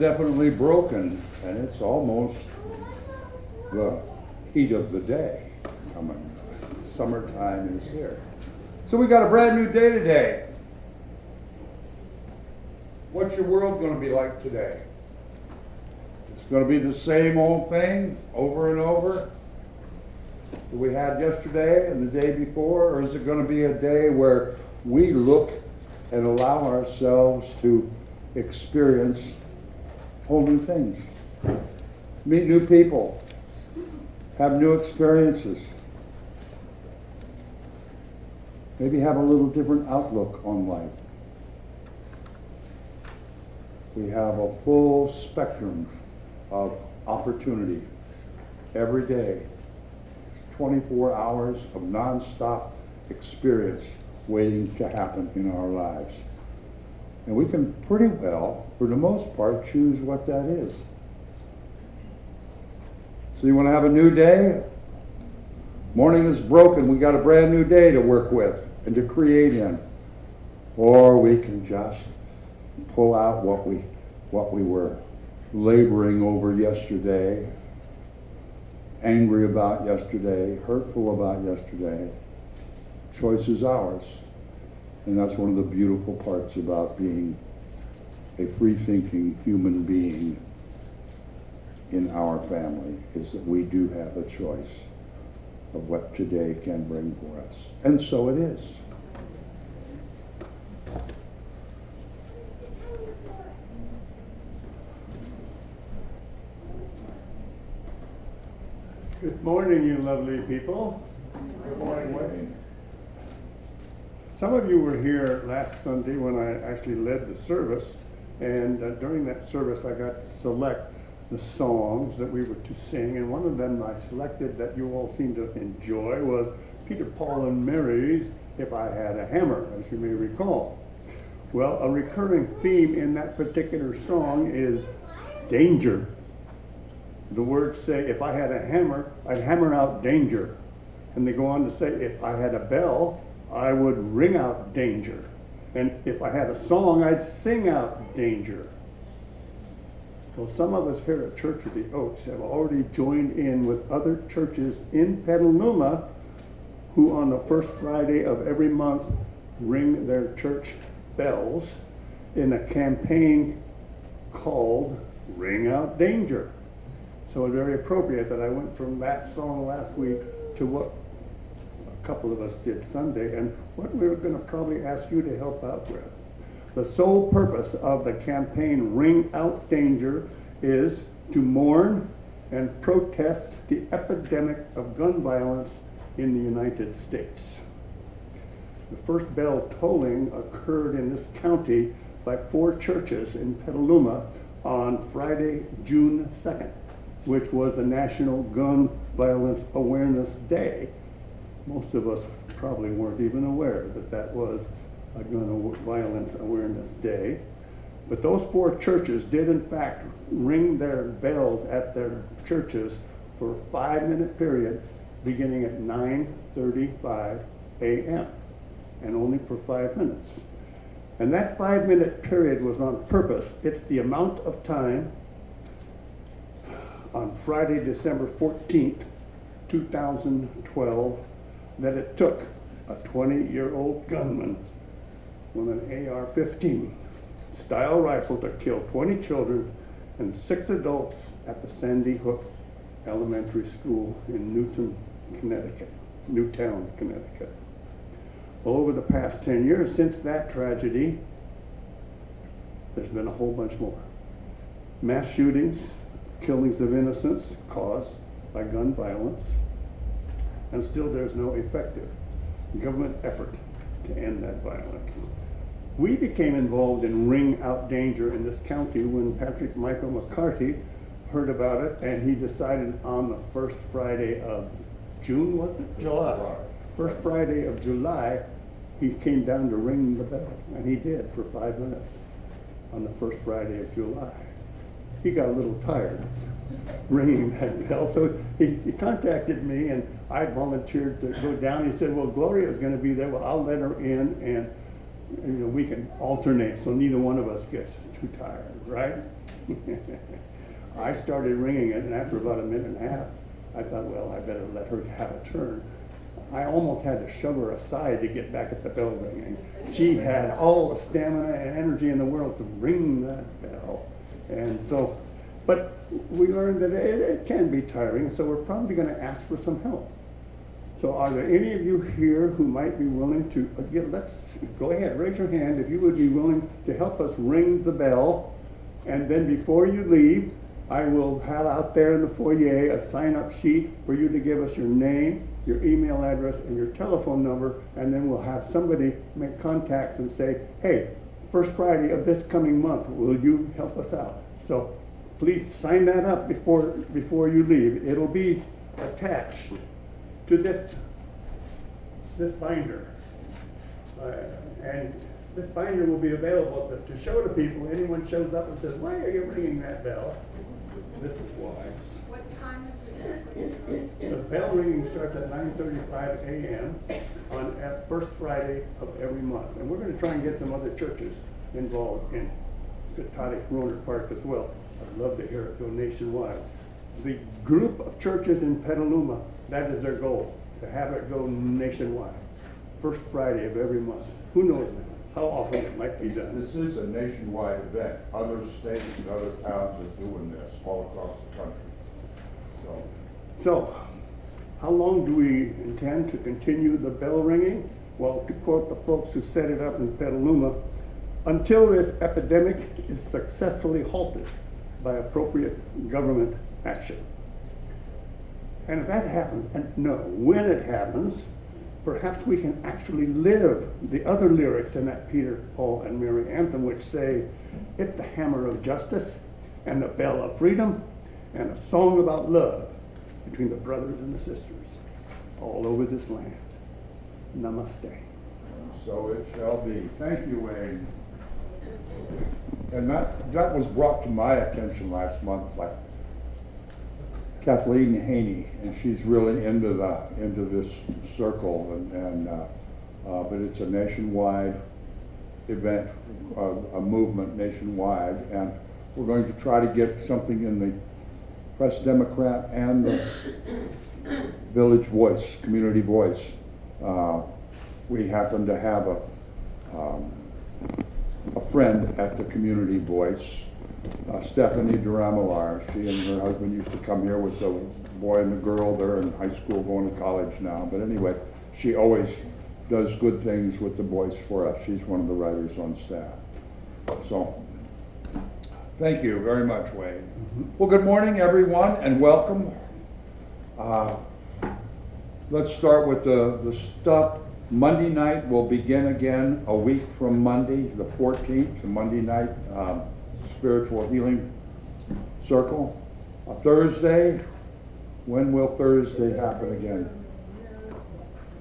definitely broken, and it's almost the heat of the day coming. Summertime is here. So we got a brand new day today. What's your world going to be like today? It's going to be the same old thing over and over that we had yesterday and the day before, or is it going to be a day where we look and allow ourselves to experience whole new things, meet new people, have new experiences, maybe have a little different outlook on life? We have a full spectrum of opportunity every day. 24 hours of nonstop experience waiting to happen in our lives. And we can pretty well, for the most part, choose what that is. So you want to have a new day? Morning is broken. We got a brand new day to work with and to create in. Or we can just pull out what we were laboring over yesterday, angry about yesterday, hurtful about yesterday. Choice is ours. And that's one of the beautiful parts about being a free-thinking human being in our family, is that we do have a choice of what today can bring for us. And so it is. Good morning, you lovely people. Good morning, Wayne. Some of you were here last Sunday when I actually led the service, and during that service I got to select the songs that we were to sing, and one of them I selected that you all seemed to enjoy was Peter, Paul, and Mary's If I Had a Hammer, as you may recall. Well, a recurring theme in that particular song is danger. The words say, if I had a hammer, I'd hammer out danger. And they go on to say, if I had a bell, I would ring out danger. And if I had a song, I'd sing out danger. Well, some of us here at Church of the Oaks have already joined in with other churches in Petaluma who on the first Friday of every month ring their church bells in a campaign called Ring Out Danger. So it's very appropriate that I went from that song last week to what a couple of us did Sunday, and what we're going to probably ask you to help out with. The sole purpose of the campaign Ring Out Danger is to mourn and protest the epidemic of gun violence in the United States. The first bell tolling occurred in this county by 4 churches in Petaluma on Friday, June 2nd. Which was the National Gun Violence Awareness Day. Most of us probably weren't even aware that that was a Gun Violence Awareness Day. But those 4 churches did in fact ring their bells at their churches for a 5-minute period beginning at 9:35 a.m. and only for 5 minutes. And that 5-minute period was on purpose. It's the amount of time on Friday, December 14th, 2012, that it took a 20-year-old gunman with an AR-15 style rifle to kill 20 children and 6 adults at the Sandy Hook Elementary School in Newtown, Connecticut. Well, over the past 10 years since that tragedy, there's been a whole bunch more. Mass shootings, killings of innocents caused by gun violence, and still there's no effective government effort to end that violence. We became involved in Ring Out Danger in this county when Patrick Michael McCarthy heard about it, and he decided on the first Friday of June, was it? July. First Friday of July, he came down to ring the bell, and he did for 5 minutes on the first Friday of July. He got a little tired ringing that bell, so he contacted me, and I volunteered to go down. He said, well, Gloria's going to be there. Well, I'll let her in, and we can alternate so neither one of us gets too tired, right? I started ringing it, and after about a minute and a half, I thought, well, I better let her have a turn. I almost had to shove her aside to get back at the bell ringing. She had all the stamina and energy in the world to ring that bell. And so, but we learned that it can be tiring, so we're probably going to ask for some help. So are there any of you here who might be willing to, let's go ahead, raise your hand if you would be willing to help us ring the bell. And then before you leave, I will have out there in the foyer a sign-up sheet for you to give us your name, your email address, and your telephone number, and then we'll have somebody make contacts and say, hey, first Friday of this coming month, will you help us out? So please sign that up before you leave. It'll be attached to this binder. And this binder will be available to show to people. Anyone shows up and says, why are you ringing that bell? This is why. What time is it? The bell ringing starts at 9:35 a.m. on first Friday of every month. And we're going to try and get some other churches involved in Kotati Rohnert Park as well. I'd love to hear it go nationwide. The group of churches in Petaluma, that is their goal, to have it go nationwide. First Friday of every month. Who knows how often it might be done. This is a nationwide event. Other states and other towns are doing this all across the country. So, how long do we intend to continue the bell ringing? Well, to quote the folks who set it up in Petaluma, until this epidemic is successfully halted by appropriate government action. And if that happens, and no, when it happens, perhaps we can actually live the other lyrics in that Peter, Paul, and Mary anthem, which say, it's the hammer of justice and the bell of freedom and a song about love between the brothers and the sisters all over this land. Namaste. So it shall be. Thank you, Wayne. And that was brought to my attention last month by Kathleen Haney, and she's really into this circle, but it's a nationwide event, a movement nationwide, and we're going to try to get something in the Press Democrat and the Village Voice, Community Voice. We happen to have a friend at the Community Voice, Stephanie Duramilar. She and her husband used to come here with the boy and the girl. They're in high school, going to college now. But anyway, she always does good things with the voice for us. She's one of the writers on staff. So, thank you very much, Wayne. Well, good morning, everyone, and welcome. Let's start with the stuff. Monday night will begin again a week from Monday, the 14th, the Monday night spiritual healing circle. Thursday, when will Thursday happen again?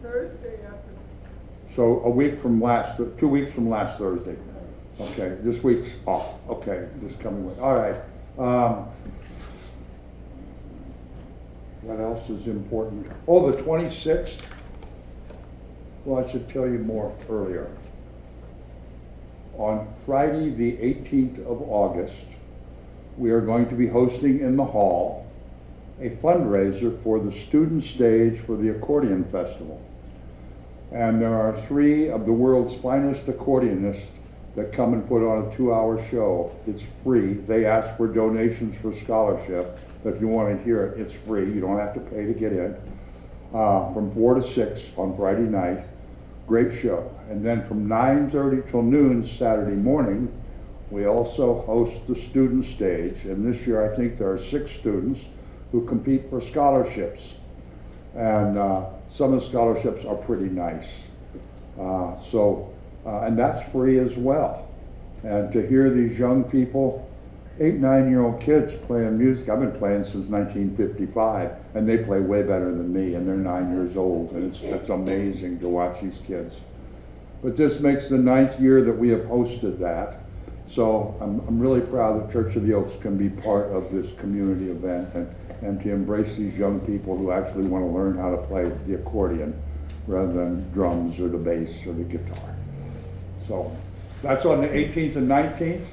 Thursday after. So a week from 2 weeks from last Thursday. Okay, this week's off. Okay, this coming week. All right. What else is important? Oh, the 26th. Well, I should tell you more earlier. On Friday, the 18th of August, we are going to be hosting in the hall a fundraiser for the student stage for the Accordion Festival. And there are 3 of the world's finest accordionists that come and put on a 2-hour show. It's free. They ask for donations for scholarship. But if you want to hear it, it's free. You don't have to pay to get in. From 4 to 6 on Friday night. Great show. And then from 9:30 till noon Saturday morning, we also host the student stage. And this year I think there are 6 students who compete for scholarships. And some of the scholarships are pretty nice. And that's free as well. And to hear these young people, 8, 9-year-old kids playing music. I've been playing since 1955, and they play way better than me, and they're 9 years old, and it's amazing to watch these kids. But this makes the 9th year that we have hosted that. So I'm really proud that Church of the Oaks can be part of this community event and to embrace these young people who actually want to learn how to play the accordion rather than drums or the bass or the guitar. So that's on the 18th and 19th.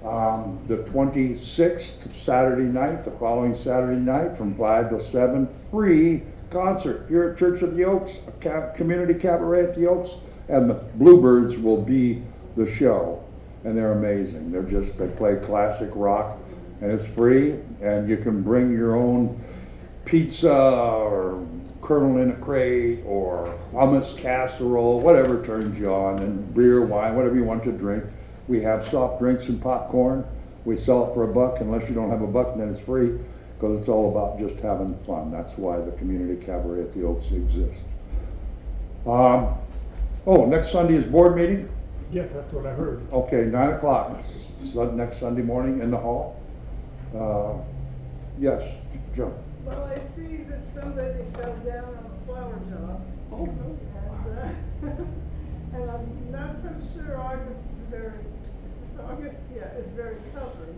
The 26th, Saturday night, the following Saturday night from 5 to 7, free concert here at Church of the Oaks, a community cabaret at the Oaks, and the Bluebirds will be the show. And they're amazing. They play classic rock, and it's free, and you can bring your own pizza or kernel in a crate or hummus casserole, whatever turns you on, and beer, wine, whatever you want to drink. We have soft drinks and popcorn. We sell it for $1. Unless you don't have $1, then it's free, because it's all about just having fun. That's why the community cabaret at the Oaks exists. Next Sunday is board meeting. Yes, that's what I heard. Okay, 9 o'clock, next Sunday morning in the hall. Yes, Joe. Well, I see that somebody fell down on a flower job. Oh. And I'm not so sure August is very covered.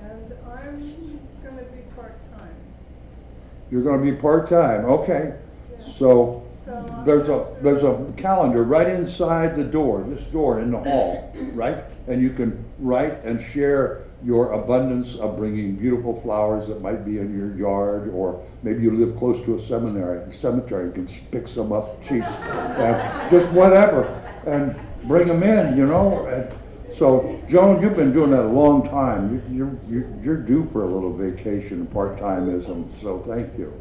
And I'm gonna be part-time. You're gonna be part-time, okay. Yeah. So, So I'm there's not a, sure. there's a calendar right inside the door, this door in the hall, right? And you can write and share your abundance of bringing beautiful flowers that might be in your yard, or maybe you live close to a cemetery, you can pick some up cheap, and just whatever, and bring them in, you know? And so, Joan, you've been doing that a long time. You're due for a little vacation and part-timeism, so thank you.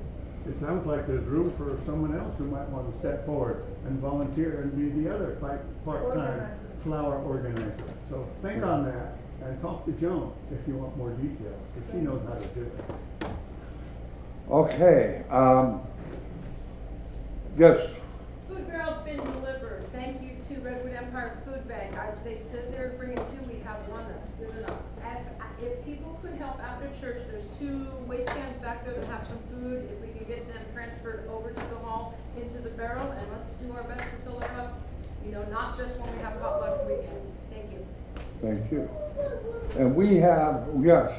It sounds like there's room for someone else who might want to step forward and volunteer and be the other part-time Organizer. flower organizer. So think on that and talk to Joan if you want more details, because she knows how to do it. Okay, yes, Food barrel's been delivered. Thank you to Redwood Empire Food Bank. They said they're bringing 2. We have 1 that's good enough. If people could help out at church, there's 2 waste cans back there that have some food. If we could get them transferred over to the hall into the barrel, and let's do our best to fill it up. You know, not just when we have potluck weekend. Thank you. thank you. And we have, yes,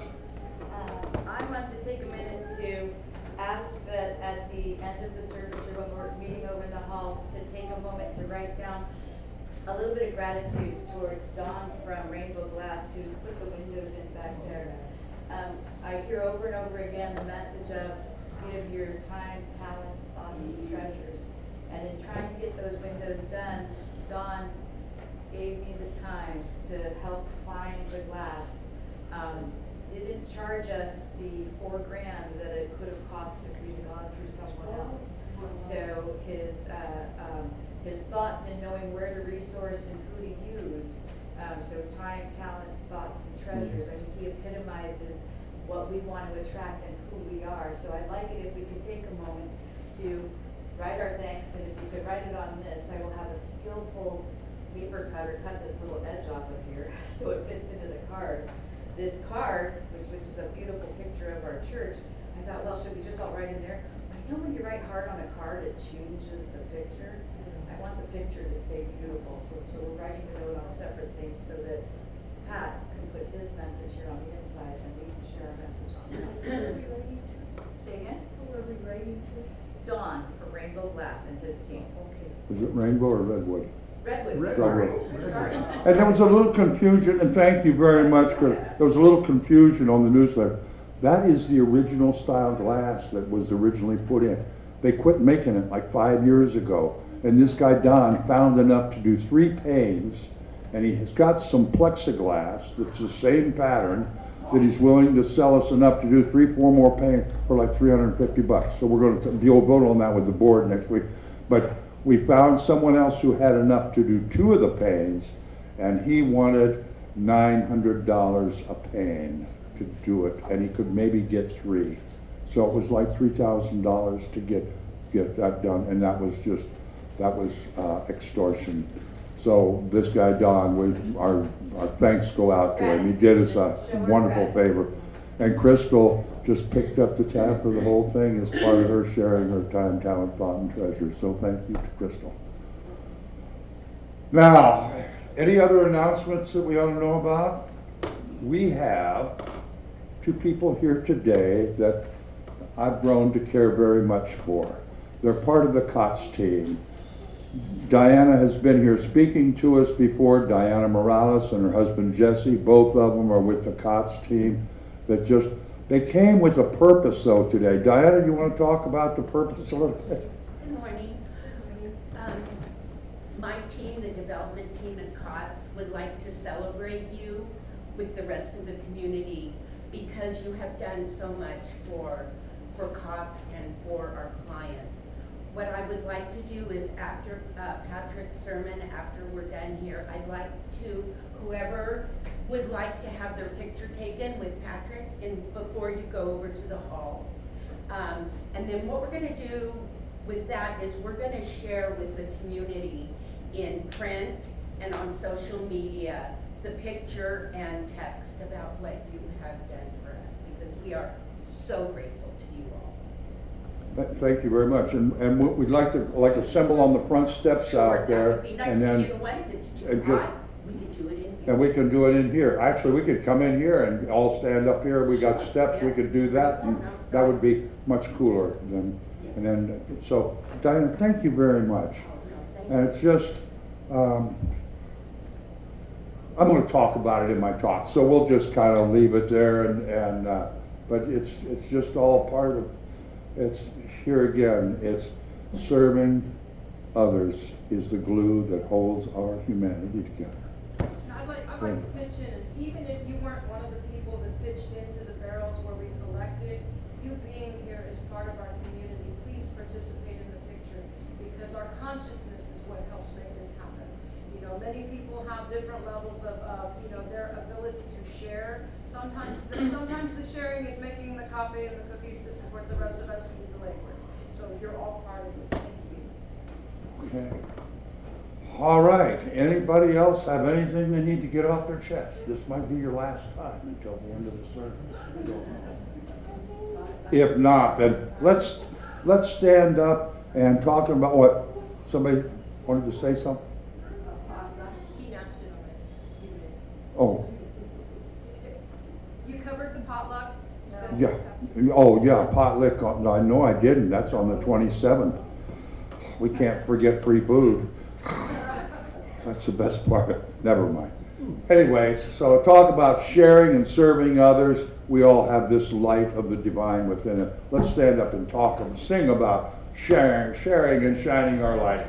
I'd like to take a minute to ask that at the end of the service, or when we're meeting over in the hall, to take a moment to write down a little bit of gratitude towards Dawn from Rainbow Glass, who put the windows in back there. I hear over and over again the message of give your time, talents, thoughts, and treasures. And in trying to get those windows done, Dawn gave me the time to help find the glass. Didn't charge us the $4,000 that it could have cost if we'd gone through someone else. So his thoughts in knowing where to resource and who to use. So time, talents, thoughts, and treasures. I mean, he epitomizes what we want to attract and who we are. So I'd like it if we could take a moment to write our thanks, and if you could write it on this, I will have a skillful paper cutter cut this little edge off of here so it fits into the card. This card, which is a beautiful picture of our church, I thought, well, should we just all write in there? But you know when you write hard on a card, it changes the picture? I want the picture to stay beautiful, so we're writing a note on a separate thing so that Pat can put his message here on the inside and we can share our message on the outside. Say again? Who are we writing to? Dawn from Rainbow Glass and his team. Okay. is it Rainbow or Redwood? Redwood, Redwood. sorry. And there was a little confusion, and thank you very much, Chris. There was a little confusion on the newsletter. That is the original style glass that was originally put in. They quit making it like 5 years ago. And this guy, Don, found enough to do 3 panes, and he has got some plexiglass that's the same pattern that he's willing to sell us enough to do 3-4 more panes for like $350. So we're going to vote on that with the board next week. But we found someone else who had enough to do 2 of the panes, and he wanted $900 a pane to do it, and he could maybe get 3. So it was like $3,000 to get that done, and that was extortion. So this guy, Don, our thanks go out to him. He did us a wonderful favor. And Crystal just picked up the tab for the whole thing as part of her sharing her time, talent, thought, and treasure. So thank you to Crystal. Now, any other announcements that we ought to know about? We have 2 people here today that I've grown to care very much for. They're part of the COTS team. Diana has been here speaking to us before. Diana Morales and her husband Jesse, both of them are with the COTS team that just, they came with a purpose though today. Diana, you want to talk about the purpose a little bit? Good morning. My team, the development team at COTS, would like to celebrate you with the rest of the community because you have done so much for COTS and for our clients. What I would like to do is after Patrick's sermon, after we're done here, I'd like to, whoever would like to have their picture taken with Patrick before you go over to the hall. And then what we're gonna do with that is we're gonna share with the community in print and on social media the picture and text about what you have done for us, because we are so grateful to you all. Thank you very much. And we'd like to assemble on the front steps out there. That would be nice, and but then you know what, if it's too and just- hot, we could do it in here. And we can do it in here. Actually, we could come in here and all stand up here. We got steps, we could do that, and that would be much cooler than, and then, so, Diana, thank you very much. And it's just, I'm gonna talk about it in my talk, so we'll just kind of leave it there and, but it's just all part of, it's, here again, it's serving others is the glue that holds our humanity together. I'd like to pitch in, is even if you weren't one of the people that pitched into the barrels where we collected, you being here as part of our community, please participate in the picture, because our consciousness is what helps make this happen. You know, many people have different levels of you know, their ability to share. Sometimes the sharing is making the coffee and the cookies to support the rest of us who do the labor. So you're all part of this. Thank you. Okay. All right, anybody else have anything they need to get off their chest? This might be your last time until the end of the service. If not, then let's stand up and talk about what, somebody wanted to say something? He announced it already. You missed. Oh, You covered the potluck. You said- yeah, oh, yeah, potluck, no, I know I didn't, that's on the 27th. We can't forget free food. That's the best part, never mind. Anyways, so talk about sharing and serving others. We all have this light of the divine within it. Let's stand up and talk and sing about sharing and shining our light.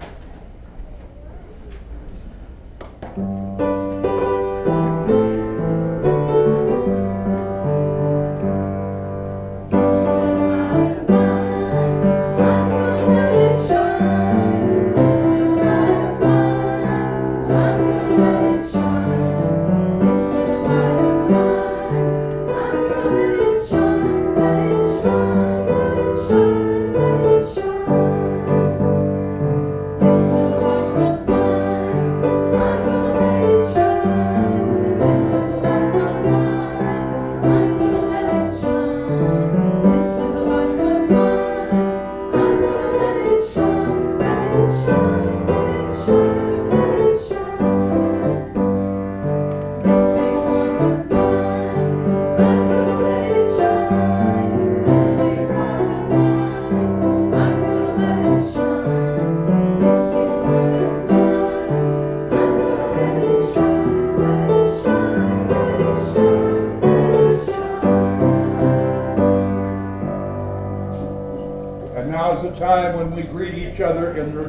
Time when we greet each other in the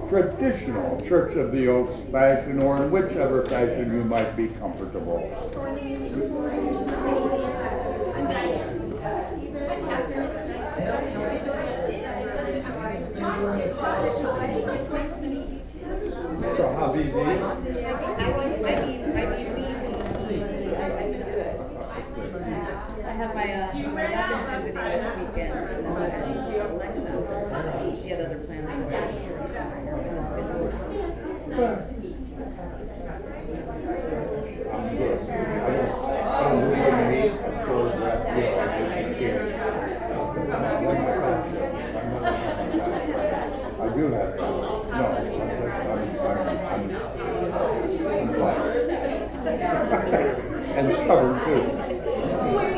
traditional Church of the Oaks fashion, or in whichever fashion you might be comfortable. So Habibi. I have my youngest visiting this weekend, and Alexa, she had other plans. I do have, no, I'm and stubborn too.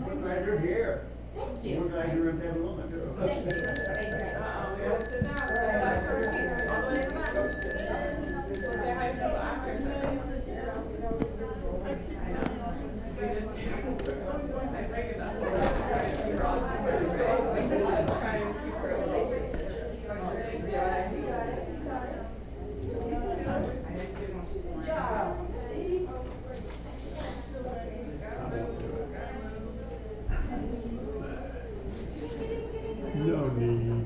We're glad you're here. Thank you. We're glad you're in Petaluma too. Thank you. No need.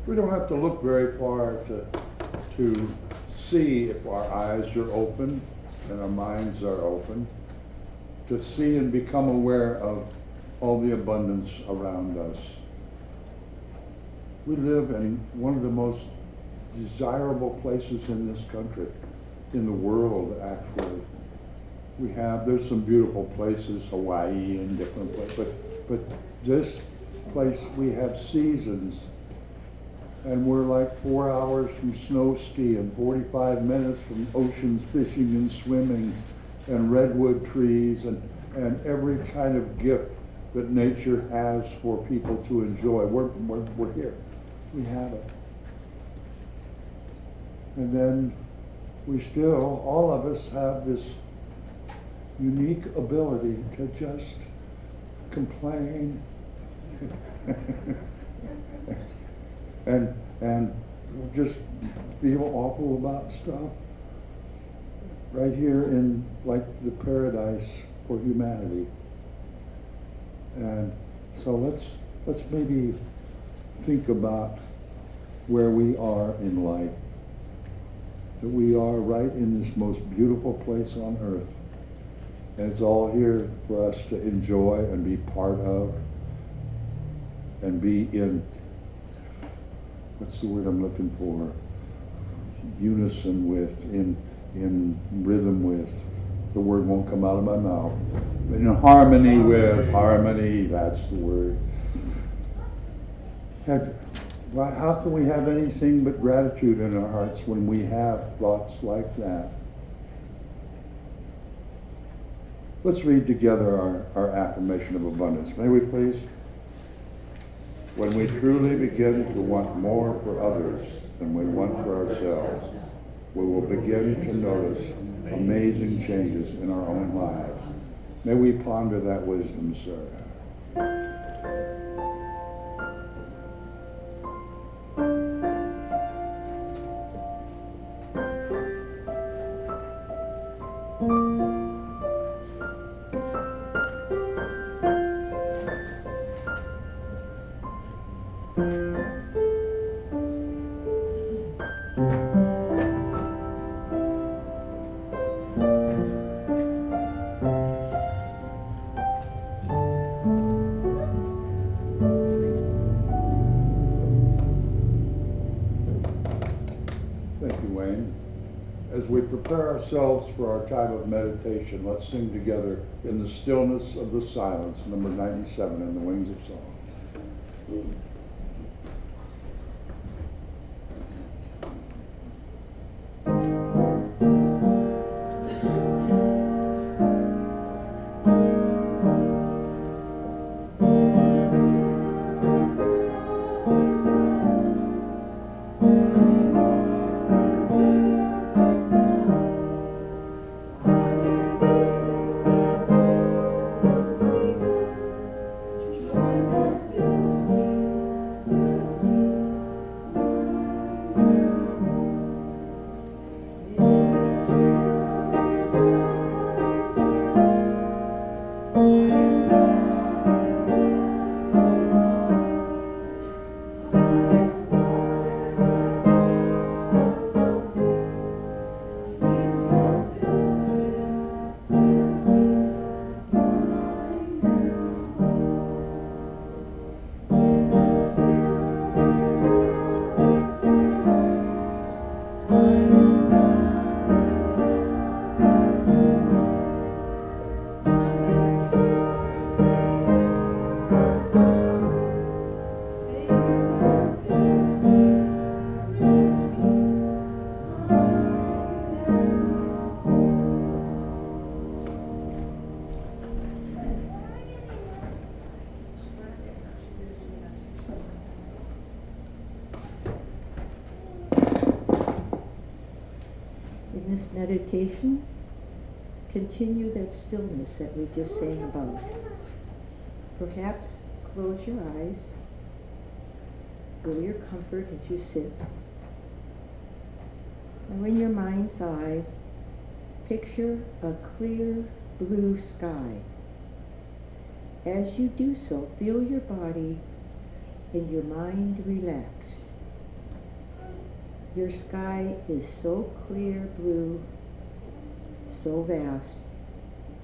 We don't have to look very far to see if our eyes are open and our minds are open, to see and become aware of all the abundance around us. We live in one of the most desirable places in this country, in the world actually. There's some beautiful places, Hawaii and different places, but this place, we have seasons. And we're like 4 hours from snow ski and 45 minutes from oceans, fishing and swimming and redwood trees and every kind of gift that nature has for people to enjoy. We're here. We have it. And then we still, all of us have this unique ability to just complain and just feel awful about stuff right here in like the paradise for humanity. And so let's maybe think about where we are in life, that we are right in this most beautiful place on earth. And it's all here for us to enjoy and be part of and be in, what's the word I'm looking for? Unison with, in rhythm with. The word won't come out of my mouth. But in harmony with, harmony, that's the word. How can we have anything but gratitude in our hearts when we have thoughts like that? Let's read together our affirmation of abundance. May we please? When we truly begin to want more for others than we want for ourselves, we will begin to notice amazing changes in our own lives. May we ponder that wisdom, sir. As we prepare ourselves for our time of meditation, let's sing together In the Stillness of the Silence, number 97 in the Wings of Song. this meditation, continue that stillness that we just sang about. Perhaps close your eyes, feel your comfort as you sit. And in your mind's eye, picture a clear blue sky. As you do so, feel your body and your mind relax. Your sky is so clear blue, so vast,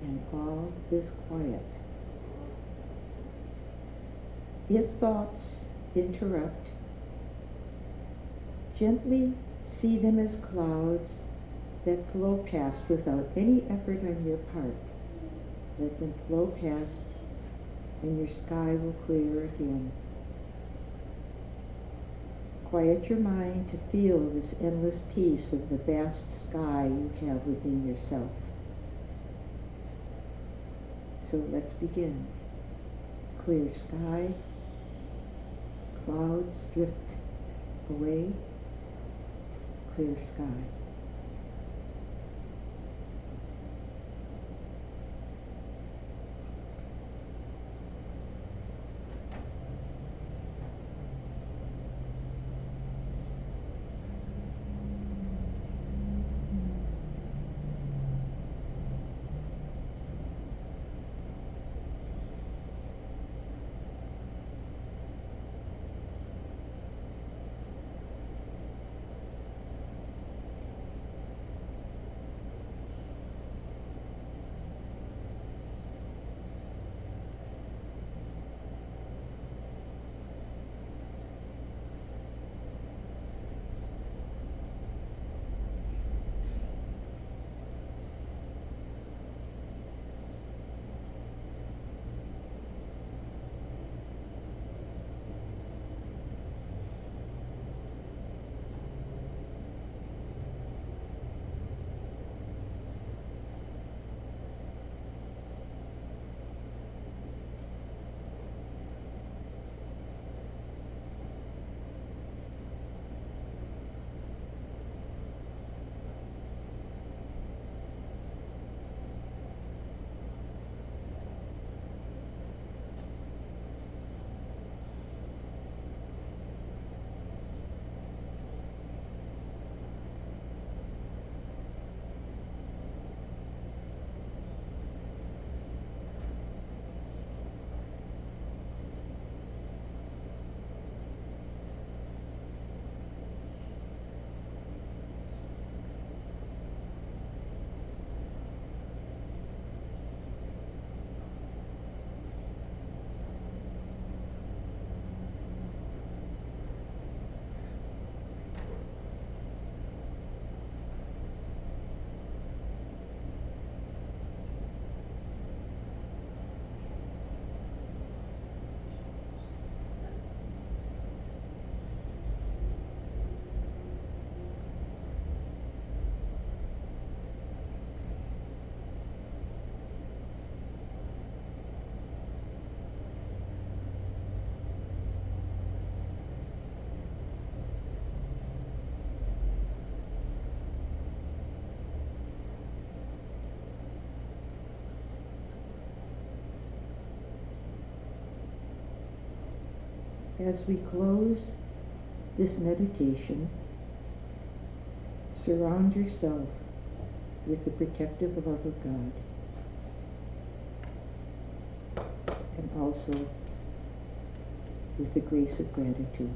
and all is quiet. If thoughts interrupt, gently see them as clouds that flow past without any effort on your part. Let them flow past, and your sky will clear again. Quiet your mind to feel this endless peace of the vast sky you have within yourself. So let's begin. Clear sky, clouds drift away, clear sky. As we close this meditation, surround yourself with the protective love of God, and also with the grace of gratitude.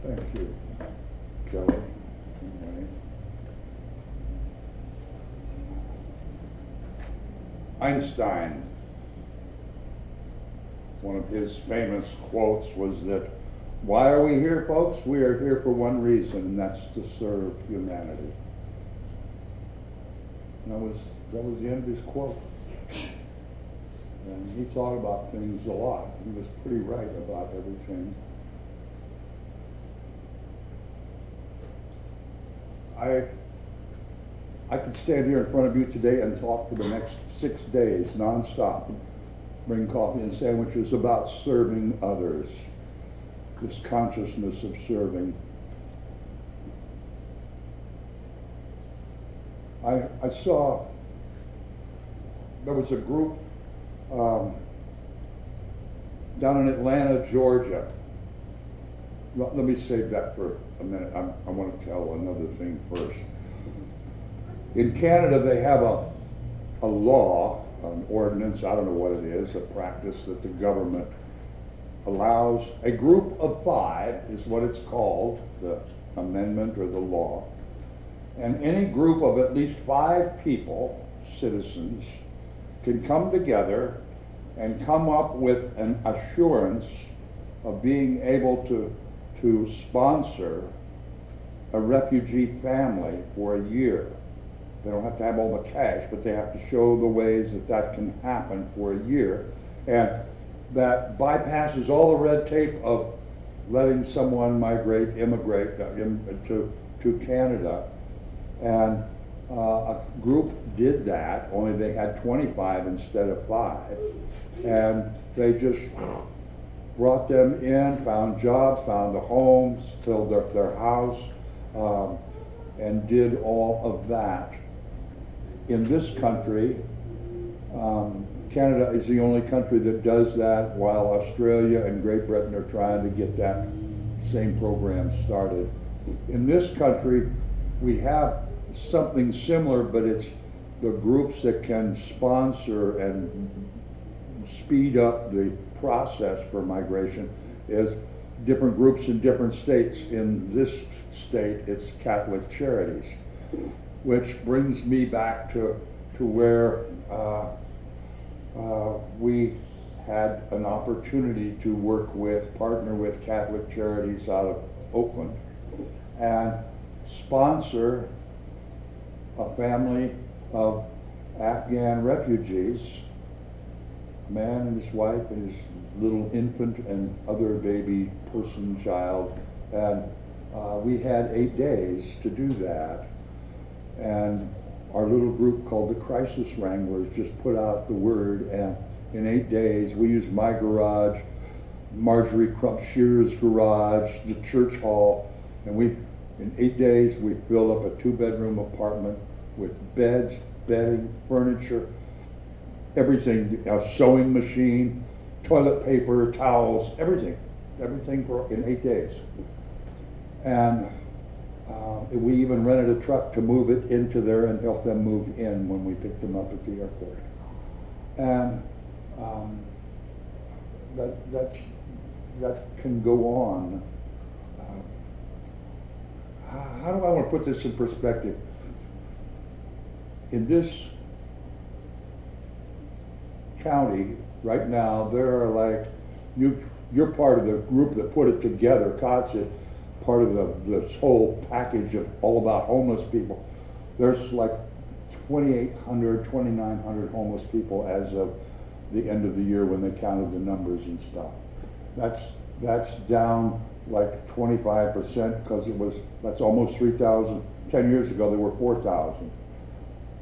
Thank you, Kelly. All right. Einstein one of his famous quotes was that, why are we here, folks? We are here for one reason, and that's to serve humanity. And that was the end of his quote. And he thought about things a lot. He was pretty right about everything. I could stand here in front of you today and talk for the next 6 days nonstop. Bring coffee and sandwiches about serving others. This consciousness of serving. I saw there was a group down in Atlanta, Georgia. Let me save that for a minute. I want to tell another thing first. In Canada, they have a law, an ordinance, I don't know what it is, a practice that the government allows a group of 5, is what it's called, the amendment or the law. And any group of at least 5 people, citizens, can come together and come up with an assurance of being able to sponsor a refugee family for a year. They don't have to have all the cash, but they have to show the ways that that can happen for a year. And that bypasses all the red tape of letting someone immigrate to Canada. And a group did that, only they had 25 instead of 5. And they just brought them in, found jobs, found the homes, filled up their house, and did all of that. In this country, Canada is the only country that does that, while Australia and Great Britain are trying to get that same program started. In this country, we have something similar, but it's the groups that can sponsor and speed up the process for migration is different groups in different states. In this state, it's Catholic Charities, which brings me back to where we had an opportunity to partner with Catholic Charities out of Oakland and sponsor a family of Afghan refugees, a man and his wife and his little infant and other baby person child. And we had 8 days to do that. And our little group called the Crisis Wranglers just put out the word, and in 8 days we used my garage, Marjorie Crump Shearer's garage, the church hall, and in 8 days we filled up a 2-bedroom apartment with beds, bedding, furniture, everything, a sewing machine, toilet paper, towels, everything in 8 days. And we even rented a truck to move it into there and help them move in when we picked them up at the airport. And that can go on. How do I want to put this in perspective? In this county right now, there are like, you're part of the group that put it together. COTS is part of this whole package of all about homeless people. There's like 2,800, 2,900 homeless people as of the end of the year when they counted the numbers and stuff. That's down like 25% because that's almost 3,000. 10 years ago, there were 4,000.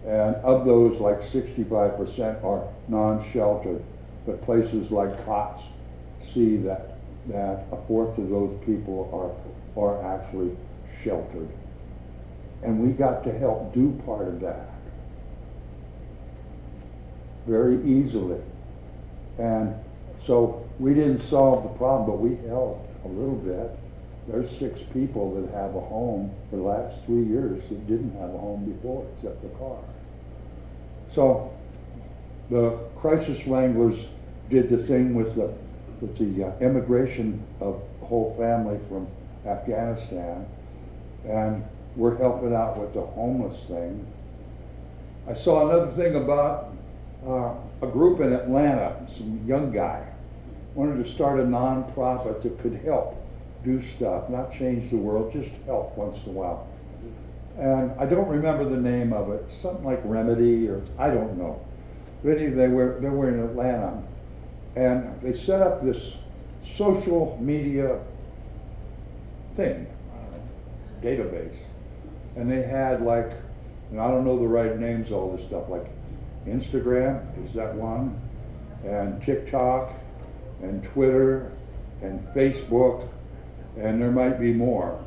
And of those, like 65% are non-sheltered. But places like COTS see that a fourth of those people are actually sheltered. And we got to help do part of that very easily. And so we didn't solve the problem, but we helped a little bit. There's 6 people that have a home for the last 3 years that didn't have a home before, except the car. So the Crisis Wranglers did the thing with the immigration of the whole family from Afghanistan, and we're helping out with the homeless thing. I saw another thing about a group in Atlanta, some young guy, wanted to start a nonprofit that could help do stuff, not change the world, just help once in a while. And I don't remember the name of it, something like Remedy, or I don't know. But anyway, they were in Atlanta, and they set up this social media thing, database. And they had like, and I don't know the right names, all this stuff, like Instagram, is that one? And TikTok, and Twitter, and Facebook, and there might be more.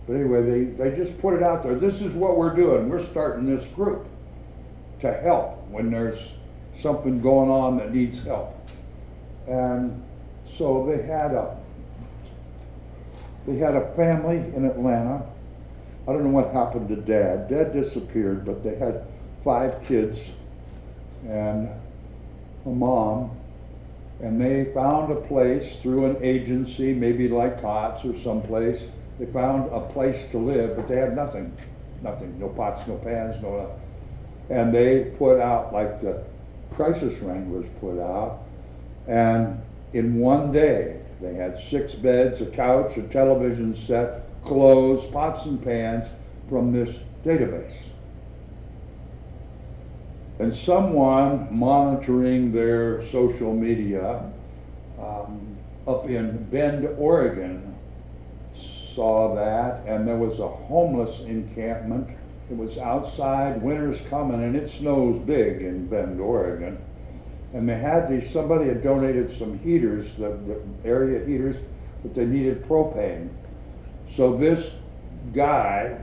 But anyway, they just put it out there. This is what we're doing. We're starting this group to help when there's something going on that needs help. And so they had a family in Atlanta. I don't know what happened to Dad. Dad disappeared, but they had 5 kids and a mom. And they found a place through an agency, maybe like COTS or someplace. They found a place to live, but they had nothing, no pots, no pans, no. And they put out, like the Crisis Wranglers put out, and in one day, they had 6 beds, a couch, a television set, clothes, pots and pans from this database. And someone monitoring their social media up in Bend, Oregon, saw that, and there was a homeless encampment. It was outside, winter's coming, and it snows big in Bend, Oregon. And they had somebody had donated some heaters, the area heaters, but they needed propane. So this guy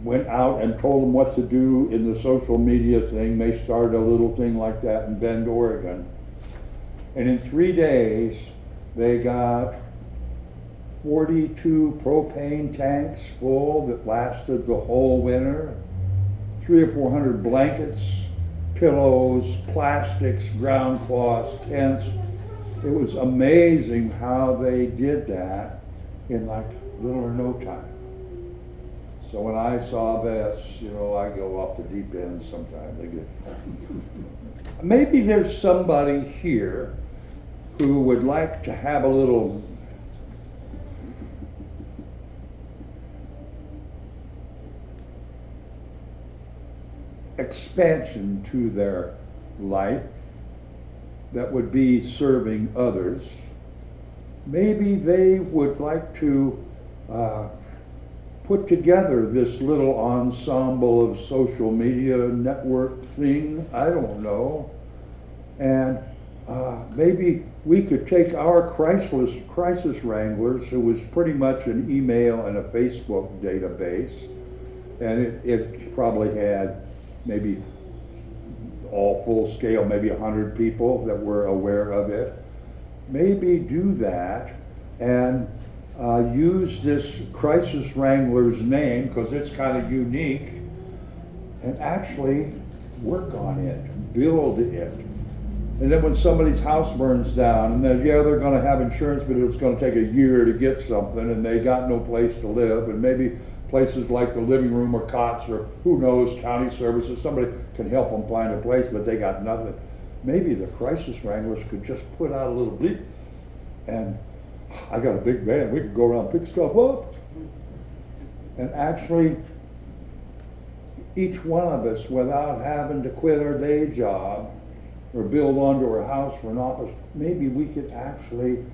went out and told them what to do in the social media thing. They started a little thing like that in Bend, Oregon. And in 3 days, they got 42 propane tanks full that lasted the whole winter, 300 or 400 blankets, pillows, plastics, ground cloths, tents. It was amazing how they did that in like little or no time. So when I saw this, you know, I go off the deep end sometimes. Maybe there's somebody here who would like to have a little expansion to their life that would be serving others. Maybe they would like to put together this little ensemble of social media network thing, I don't know. And maybe we could take our crisis wranglers, who was pretty much an email and a Facebook database, and it probably had maybe all full scale, maybe 100 people that were aware of it. Maybe do that and use this Crisis Wranglers name, because it's kind of unique, and actually work on it, build it. And then when somebody's house burns down, and then, yeah, they're gonna have insurance, but it's gonna take a year to get something, and they got no place to live, and maybe places like the living room or COTS or who knows, county services, somebody can help them find a place, but they got nothing. Maybe the Crisis Wranglers could just put out a little bleep, and I got a big van, we could go around and pick stuff up. And actually, each one of us, without having to quit our day job or build onto our house for an office, maybe we could actually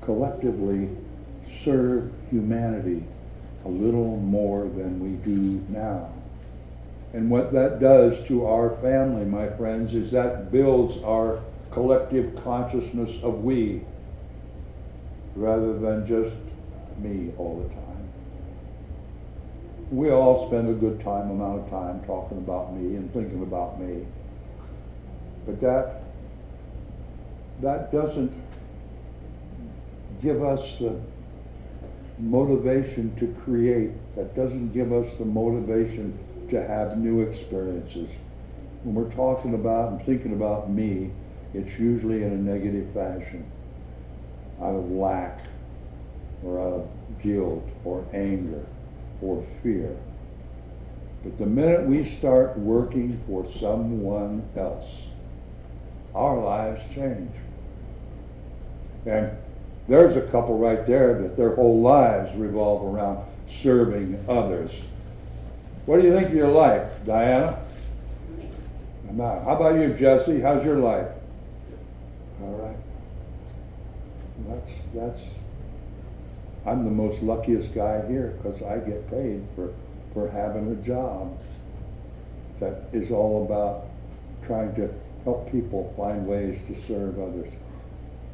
collectively serve humanity a little more than we do now. And what that does to our family, my friends, is that builds our collective consciousness of we, rather than just me all the time. We all spend a good amount of time talking about me and thinking about me. But that doesn't give us the motivation to create. That doesn't give us the motivation to have new experiences. When we're talking about and thinking about me, it's usually in a negative fashion, out of lack, or out of guilt, or anger, or fear. But the minute we start working for someone else, our lives change. And there's a couple right there that their whole lives revolve around serving others. What do you think of your life, Diana? How about you, Jesse? How's your life? All right. I'm the most luckiest guy here because I get paid for having a job that is all about trying to help people find ways to serve others.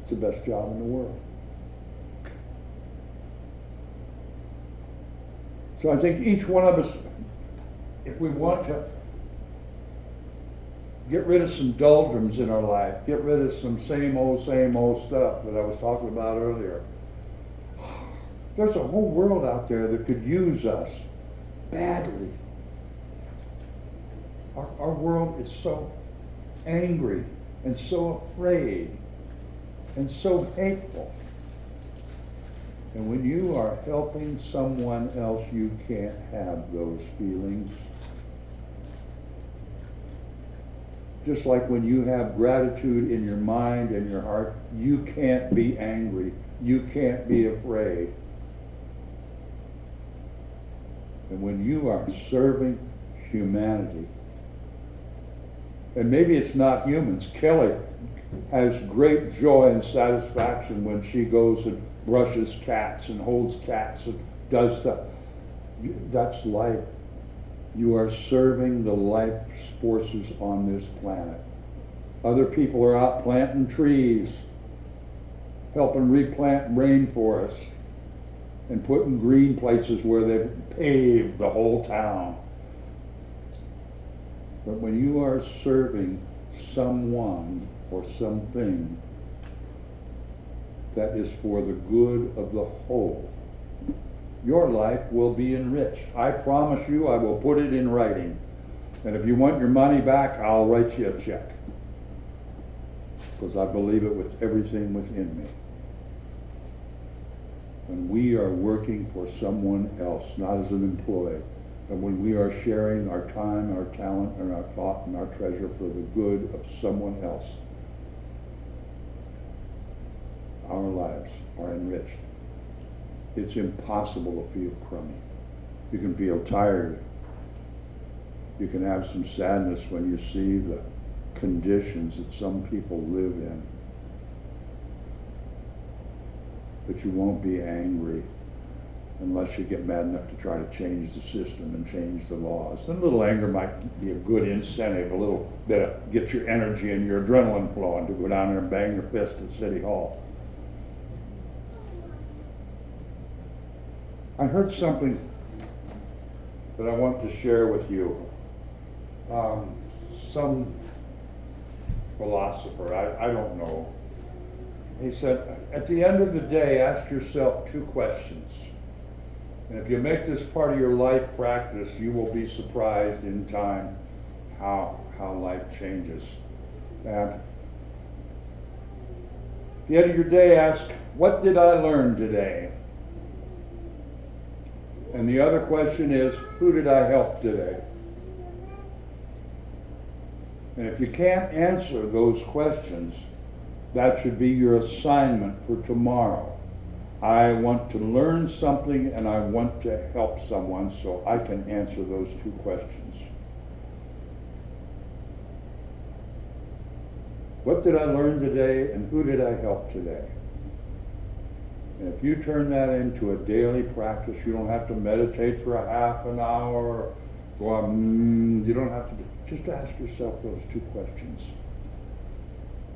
It's the best job in the world. So I think each one of us, if we want to get rid of some doldrums in our life, get rid of some same old stuff that I was talking about earlier. There's a whole world out there that could use us badly. Our world is so angry and so afraid and so hateful. And when you are helping someone else, you can't have those feelings. Just like when you have gratitude in your mind and your heart, you can't be angry. You can't be afraid. And when you are serving humanity, and maybe it's not humans, Kelly has great joy and satisfaction when she goes and brushes cats and holds cats and does stuff. That's life. You are serving the life forces on this planet. Other people are out planting trees, helping replant rainforests, and putting green places where they've paved the whole town. But when you are serving someone or something that is for the good of the whole, your life will be enriched. I promise you, I will put it in writing. And if you want your money back, I'll write you a check. Because I believe it with everything within me. When we are working for someone else, not as an employee, and when we are sharing our time, our talent, and our thought, and our treasure for the good of someone else, our lives are enriched. It's impossible to feel crummy. You can feel tired. You can have some sadness when you see the conditions that some people live in. But you won't be angry unless you get mad enough to try to change the system and change the laws. And a little anger might be a good incentive, a little bit of get your energy and your adrenaline flowing to go down there and bang your fist at City Hall. I heard something that I want to share with you. Some philosopher, I don't know, he said, at the end of the day, ask yourself two questions. And if you make this part of your life practice, you will be surprised in time how life changes. And at the end of your day, ask, what did I learn today? And the other question is, who did I help today? And if you can't answer those questions, that should be your assignment for tomorrow. I want to learn something and I want to help someone so I can answer those two questions. What did I learn today and who did I help today? And if you turn that into a daily practice, you don't have to meditate for a half an hour, go on, you don't have to, just ask yourself those two questions.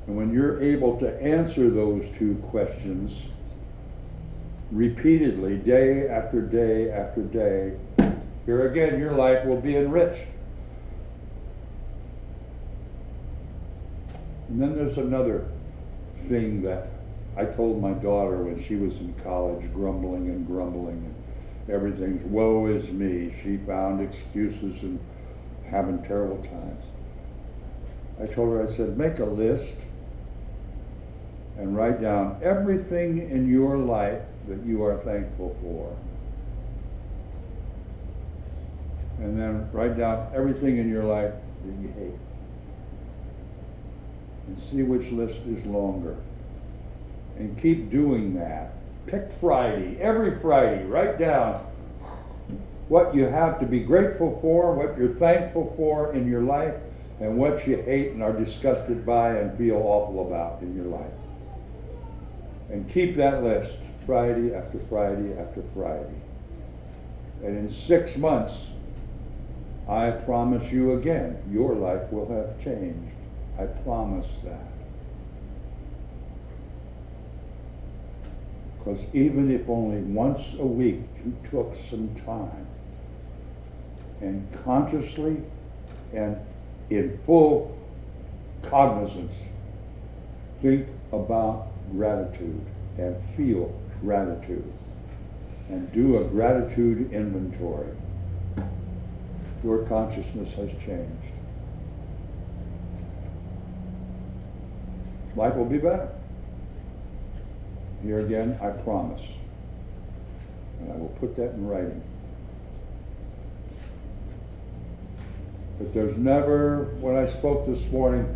And when you're able to answer those two questions repeatedly, day after day after day, here again, your life will be enriched. And then there's another thing that I told my daughter when she was in college, grumbling and everything's woe is me. She found excuses and having terrible times. I told her, I said, make a list and write down everything in your life that you are thankful for. And then write down everything in your life that you hate. and see which list is longer. And keep doing that. Pick Friday, every Friday, write down what you have to be grateful for, what you're thankful for in your life, and what you hate and are disgusted by and feel awful about in your life. And keep that list Friday after Friday after Friday. And in 6 months, I promise you again, your life will have changed. I promise that. Because even if only once a week you took some time and consciously and in full cognizance think about gratitude and feel gratitude and do a gratitude inventory, your consciousness has changed. Life will be better. Here again, I promise. And I will put that in writing. But there's never, when I spoke this morning,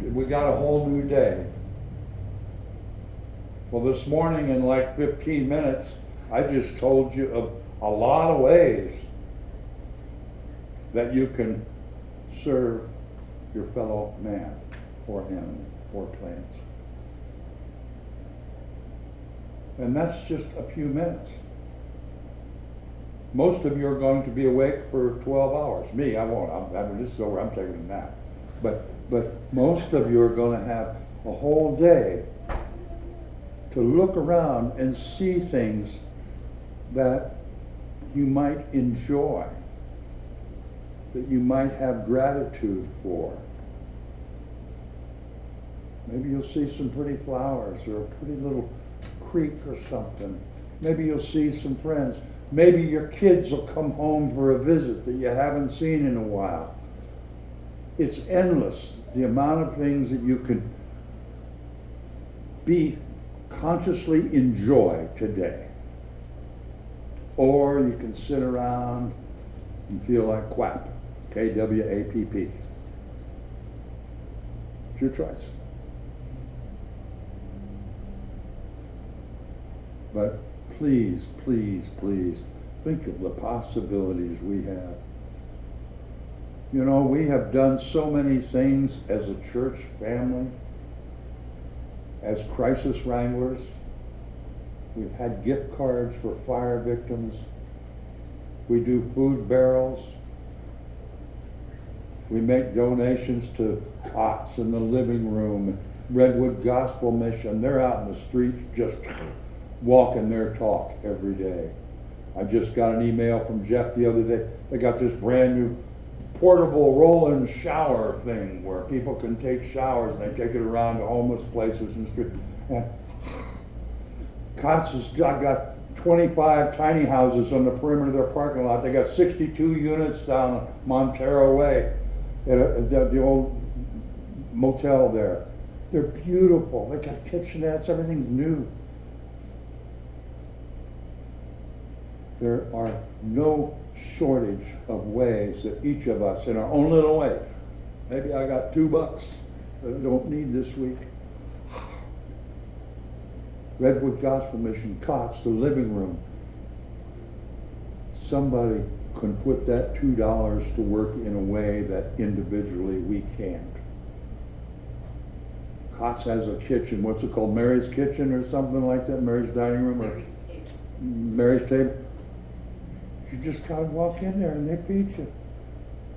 we got a whole new day. Well, this morning in like 15 minutes, I just told you of a lot of ways that you can serve your fellow man or animal or plants. And that's just a few minutes. Most of you are going to be awake for 12 hours. Me, I won't. This is over. I'm taking a nap. But most of you are going to have a whole day to look around and see things that you might enjoy, that you might have gratitude for. Maybe you'll see some pretty flowers or a pretty little creek or something. Maybe you'll see some friends. Maybe your kids will come home for a visit that you haven't seen in a while. It's endless, the amount of things that you can be consciously enjoy today. Or you can sit around and feel like quap, K-W-A-P-P. It's your choice. But please, please, please think of the possibilities we have. You know, we have done so many things as a church family, as crisis wranglers. We've had gift cards for fire victims. We do food barrels. We make donations to cots in the living room. Redwood Gospel Mission, they're out in the streets just walking their talk every day. I just got an email from Jeff the other day. They got this brand new portable roll-in shower thing where people can take showers and they take it around to homeless places and streets. And Cots has got 25 tiny houses on the perimeter of their parking lot. They got 62 units down Montero Way at the old motel there. They're beautiful. They got kitchenettes, everything's new. There are no shortage of ways that each of us, in our own little way, maybe I got $2 that I don't need this week. Redwood Gospel Mission, Cots, the living room. Somebody can put that $2 to work in a way that individually we can't. Cots has a kitchen, what's it called, Mary's Kitchen or something like that, Mary's Dining Room? Or Mary's Table. You just gotta walk in there and they feed you.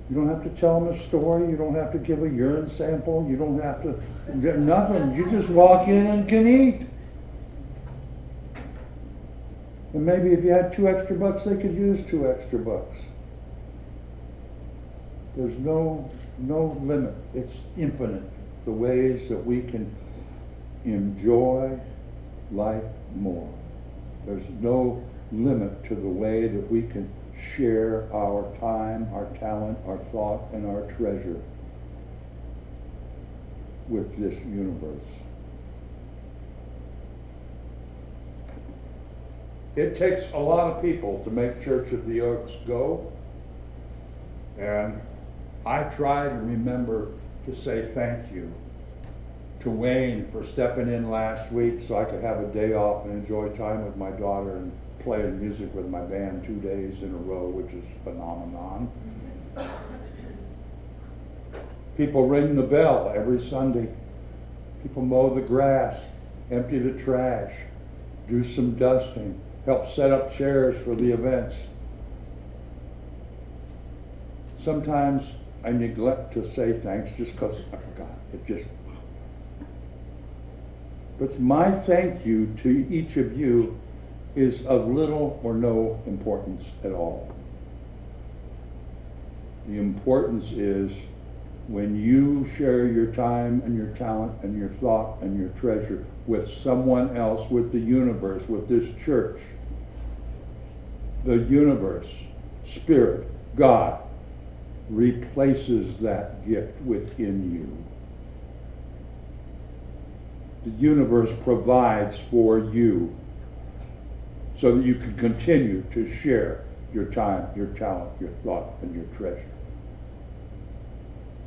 You don't have to tell them a story, you don't have to give a urine sample, you don't have to, nothing. You just walk in and can eat. And maybe if you had $2 extra, they could use $2 extra. There's no limit. It's infinite, the ways that we can enjoy life more. There's no limit to the way that we can share our time, our talent, our thought, and our treasure with this universe. It takes a lot of people to make Church of the Oaks go, and I try to remember to say thank you to Wayne for stepping in last week so I could have a day off and enjoy time with my daughter and playing music with my band 2 days in a row, which is phenomenon. People ring the bell every Sunday. People mow the grass, empty the trash, do some dusting, help set up chairs for the events. Sometimes I neglect to say thanks just because I forgot. But my thank you to each of you is of little or no importance at all. The importance is when you share your time and your talent and your thought and your treasure with someone else, with the universe, with this church. The universe, Spirit, God, replaces that gift within you. The universe provides for you so that you can continue to share your time, your talent, your thought, and your treasure.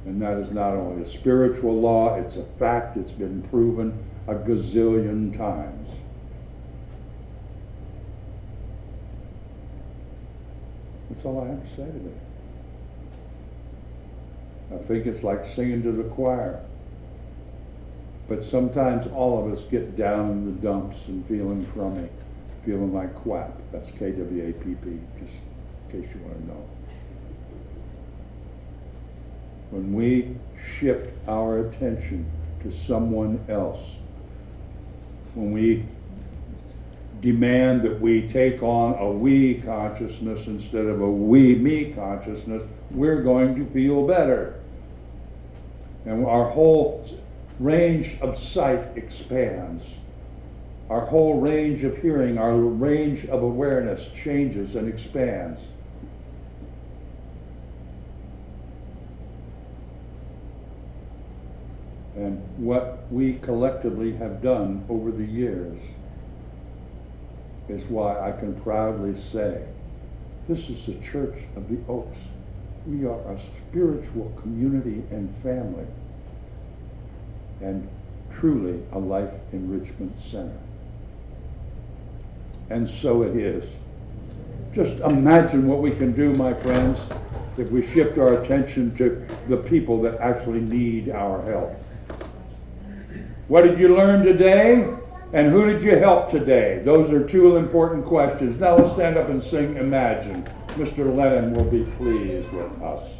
And that is not only a spiritual law, it's a fact. It's been proven a gazillion times. That's all I have to say today. I think it's like singing to the choir. But sometimes all of us get down in the dumps and feeling crummy, feeling like quap. That's KWAPP, just in case you want to know. When we shift our attention to someone else, when we demand that we take on a we consciousness instead of a we-me consciousness, we're going to feel better. And our whole range of sight expands. Our whole range of hearing, our range of awareness changes and expands. And what we collectively have done over the years is why I can proudly say, this is the Church of the Oaks. We are a spiritual community and family, and truly a life enrichment center. And so it is. Just imagine what we can do, my friends, if we shift our attention to the people that actually need our help. What did you learn today? And who did you help today? Those are two important questions. Now let's stand up and sing Imagine. Mr. Lennon will be pleased with us.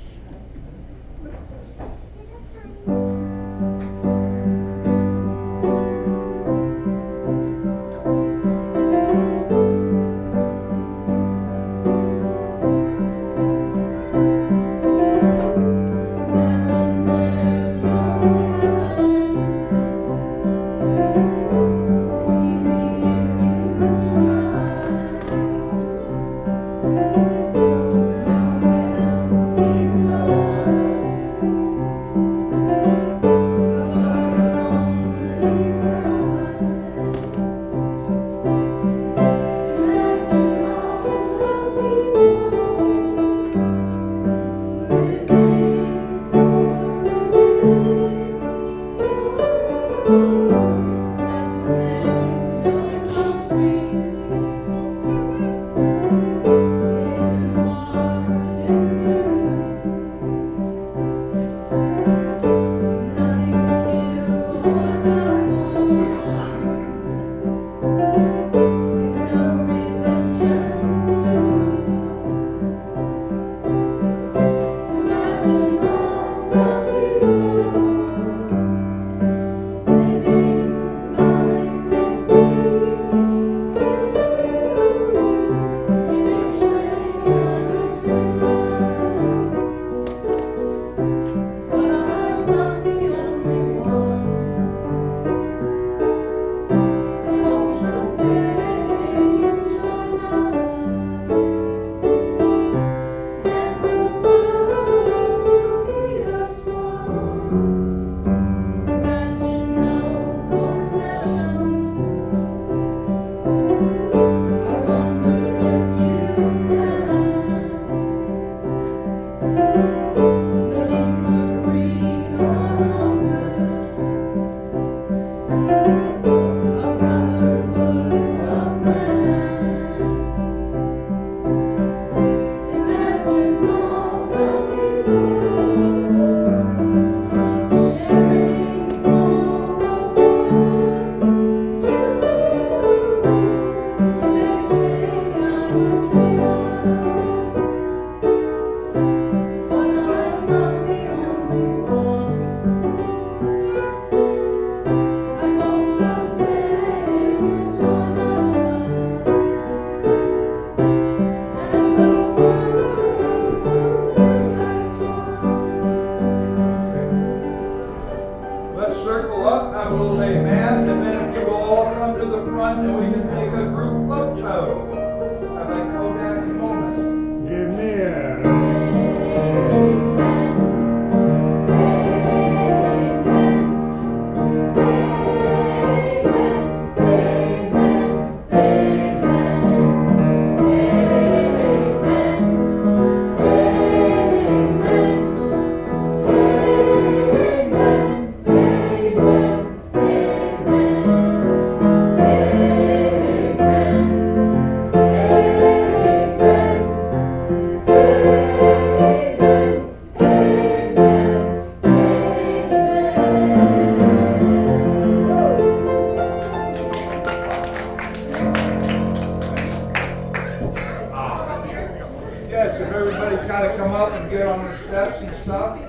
Yes, if everybody kind of come up and get on their steps and stuff. They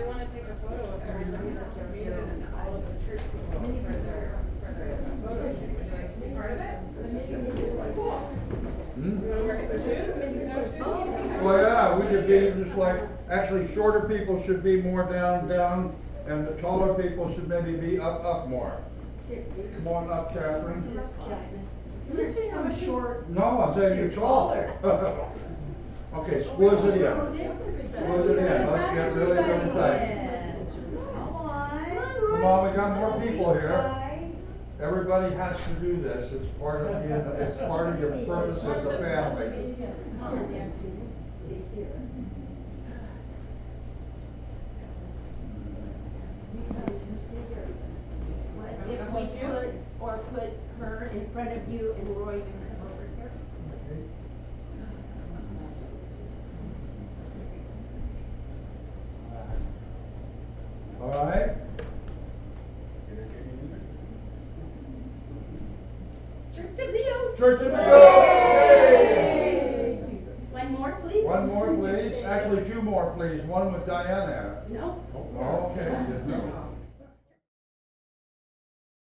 wanna take a photo of everybody that donated and all of the church people for their photo shoot. Would you like to be part of it? Well, yeah, we could be just like, actually shorter people should be more down, and the taller people should maybe be up more. Come on up, Catherine. You're saying I'm short. No, I'm saying you're taller. Okay, squeeze it in. Squeeze it in, let's get really, really tight. Come on, we got more people here. Everybody has to do this, it's part of your purpose as a family. If we put her in front of you and Roy, you come over here. All right? Church of the Oaks. Church of the Oaks! One more, please. One more, please. Actually, two more, please. One with Diana. No. Oh, okay.